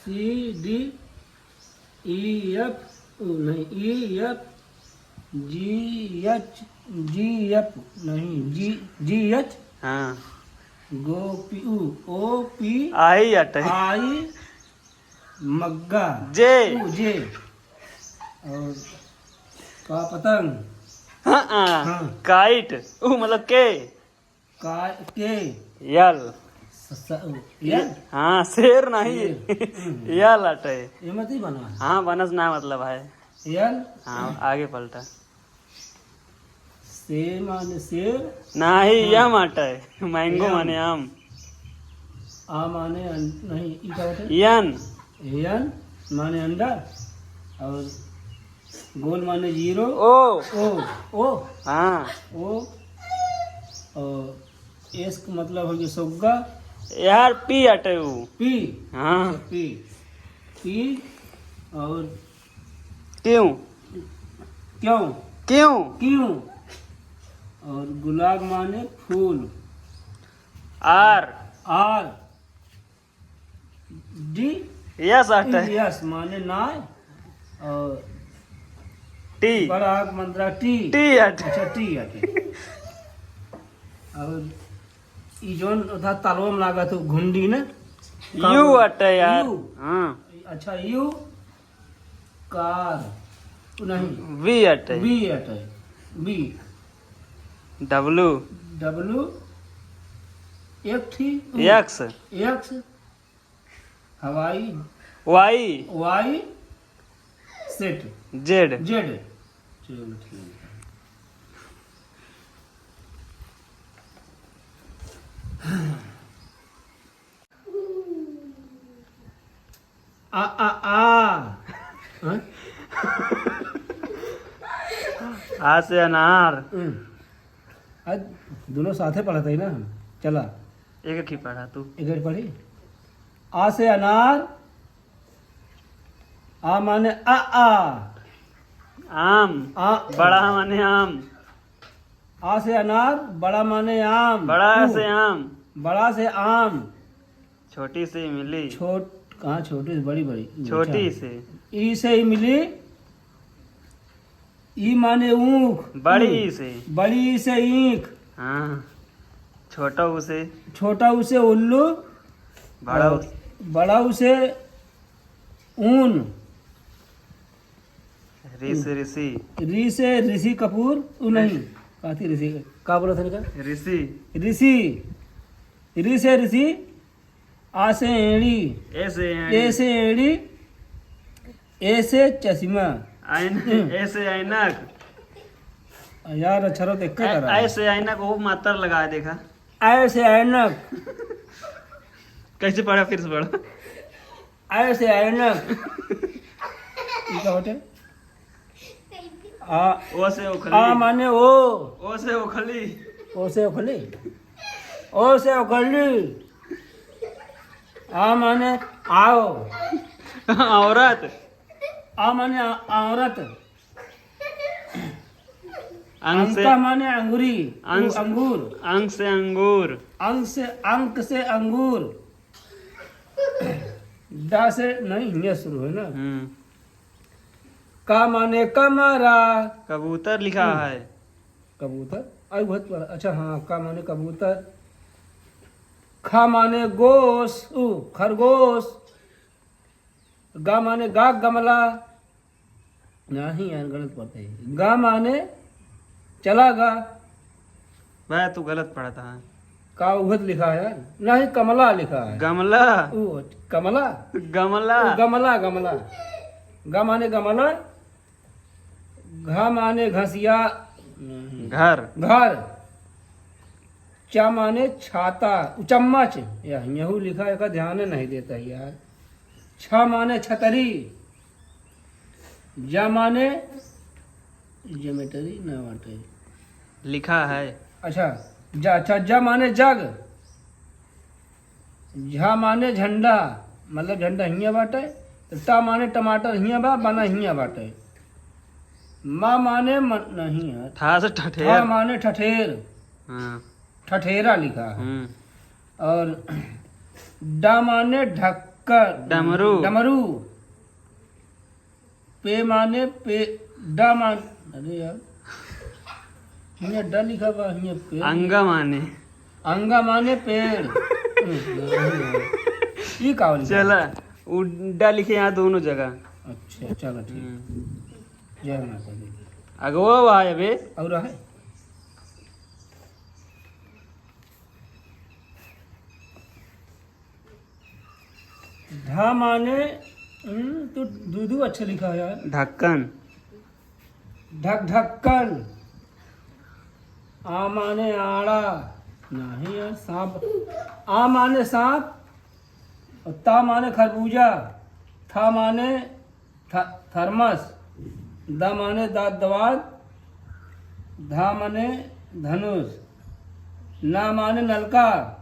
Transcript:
ABCD EF नहीं EFGH नहीं GH हाँ गोपी OP आई अटे आई मग्गा जे जे और का पतंग हाँ काइट मतलब के के यल यार हाँ शेर नहीं यल अटे ये मत ही बना हाँ बनस ना मतलब है यार हाँ आगे पलटा से माने शेर नहीं यम अटे मैंगो माने आम आ माने नहीं ई का होता यन यन माने अंडा और गोल माने जीरो ओ ओ हाँ ओ और एस का मतलब हो गया सुग्गा यार पी अटे वो पी हाँ पी पी और क्यों क्यों क्यों क्यों और गुलाब माने फूल आर आर डी यस अटे यस माने नाय और टी बड़ा आग मंत्रा टी टी अटे अच्छा टी है और ई जोन था तालवा में लागा तो घुंडी ना यू अटे यार यू। हाँ अच्छा यू कार नहीं वी अटे बी अटे बी डब्लू डब्लू एक थी एक्स एक्स हवाई वाई वाई सेट जेड जेड चलो ठीक है आ आ आ हाँ? आ से अनार आज दोनों साथे पढ़ते ही ना हम चला एक ही पढ़ा तू इधर पढ़ी आ से अनार आ माने आ आम आ बड़ा माने आम आ से अनार बड़ा माने आम बड़ा ऊ, से आम बड़ा से आम छोटी सी मिली छोट कहाँ छोटी से बड़ी बड़ी छोटी अच्छा। से ई से ही मिली ई माने ऊख बड़ी से बड़ी से ईख हाँ छोटा उसे छोटा उसे उल्लू बड़ा और बड़ा उसे ऊन ऋषि ऋषि री से ऋषि कपूर ऊ नहीं काती ऋषि का बोला था इनका ऋषि ऋषि री से ऋषि आ से एड़ी ऐसे ए से एड़ी ए से चश्मा ऐसे ऐनक यार अच्छा रो देख के करा ऐसे ऐनक वो मात्रा लगा देखा ऐसे ऐनक कैसे पढ़ा फिर से पढ़ा ऐसे ऐनक ये क्या होते आ ओ से आ उखली माने ओ से उखली ओ से उखली ओ से उखली आ माने आओ औरत आ माने औरत अंक से अंका माने अंगूरी अंश- अंगूर अंक से अंगूर अंक से अंगूर डा से नहीं ये शुरू है ना का माने कमरा कबूतर लिखा है कबूतर आई बहुत बड़ा अच्छा हाँ का माने कबूतर खा माने गोश खरगोश गा माने गा गमला नहीं यार गलत पढ़ते हैं गा माने चला गा भाई तू गलत पढ़ा था का उगत लिखा है यार नहीं कमला लिखा है गमला कमला गमला गमला गमला गा माने गमला घा माने घसिया घर घर चा माने छाता चम्मच यहू लिखा है का ध्यान नहीं देता यार छ माने छतरी जा माने ज्योमेट्री ना बाटे लिखा है अच्छा जा माने जग झा माने झंडा मतलब झंडा हिया बाटे तो टा माने टमाटर हिया बा बना हिया बाटे माँ माने नहीं है था से ठा ठठेर माने ठठेर हाँ ठठेरा लिखा है और डा माने ढक्कन डमरू। डमरू। पे माने पे डा मान अरे यार ये डा लिखा हुआ है पे। अंगा माने। अंगा माने पेड़। ये का लिखा? चला उड्डा लिखे यहाँ दोनों जगह। अच्छा चलो ठीक। जय माता दी। अगवा हुआ है बे। और है ढा माने तो दूधू अच्छा लिखा है यार। ढक्कन। ढक्कन। आ माने आड़ा नहीं यार सांप। आ माने सांप और ता माने खरबूजा। था माने थर्मस। द माने दांत दवात। धा माने धनुष। ना माने नलका।